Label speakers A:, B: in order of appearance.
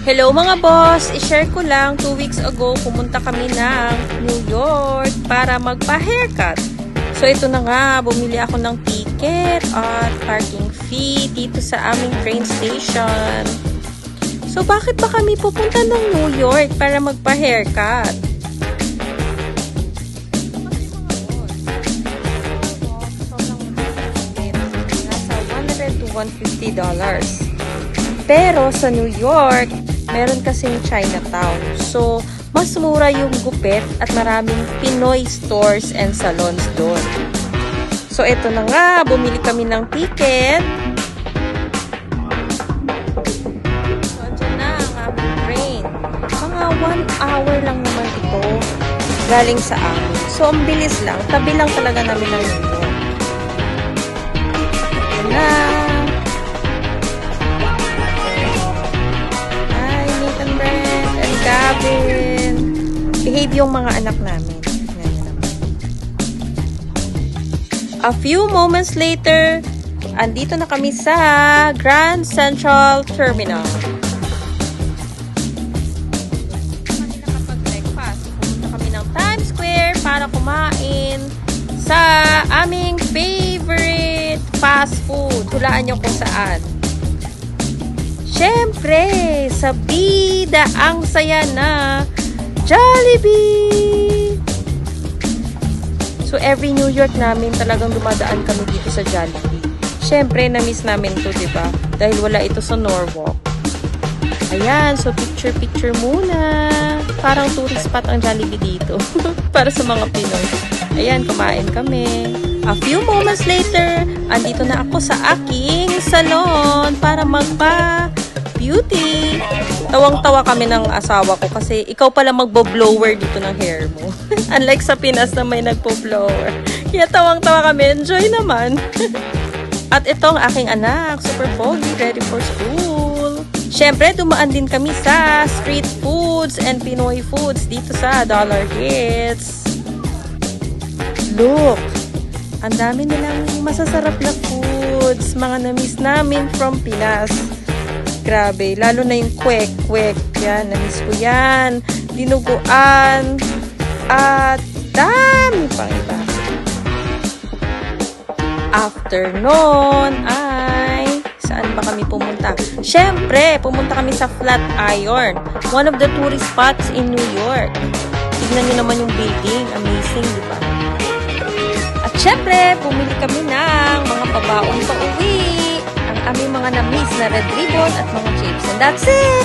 A: Hello mga boss! I-share ko lang, 2 weeks ago, pumunta kami ng New York para magpa-haircut. So ito na nga, bumili ako ng ticket at parking fee dito sa aming train station. So bakit ba kami pupunta ng New York para magpa-haircut? Nasa $100 to $150. Pero sa New York, meron kasing Chinatown. So, mas mura yung gupit at maraming Pinoy stores and salons doon. So, eto na nga. Bumili kami ng ticket. So, andyan na ang aming train. Mga 1 hour lang naman ito galing sa amin. So, ang bilis lang. Tabi lang talaga namin ng New York. Ayan na. Gavin. Behave yung mga anak namin. A few moments later, andito na kami sa Grand Central Terminal. Kami nakapag-breakfast. Pumunta kami ng Times Square para kumain sa aming favorite fast food. Hulaan nyo kung saan. Siyempre, sa bida ang saya na Jollibee! So, every New York namin talagang dumadaan kami dito sa Jollibee. Siyempre, na-miss namin to, diba? Dahil wala ito sa Norwalk. Ayan, so picture-picture muna. Parang tourist spot ang Jollibee dito. Para sa mga Pinoy. Ayan, kumain kami. A few moments later, andito na ako sa aking salon para magpa-beauty. Tawang-tawa kami ng asawa ko kasi ikaw pala magbo-blower dito ng hair mo. Unlike sa Pinas na may nagpo-blower. Kaya tawang-tawa kami. Enjoy naman. At ito ang aking anak. Super pogi. Ready for school. Siyempre, dumaan din kami sa street foods and Pinoy foods dito sa Dollar Hits. Look! Ang dami nilang masasarap na foods. Mga na-miss namin from Pinas. Grabe. Lalo na yung kwek-kwek. Yan. Na-miss ko yan. Dinuguan. At dami pang iba. After nun ay saan ba kami pumunta? Siyempre, pumunta kami sa Flatiron. One of the tourist spots in New York. Tignan nyo naman yung building. Amazing, di ba? At syempre, pumili kami ng mga pabaon pa uwi. Ang aming mga na-miss na red ribbon at mga chips. And that's it!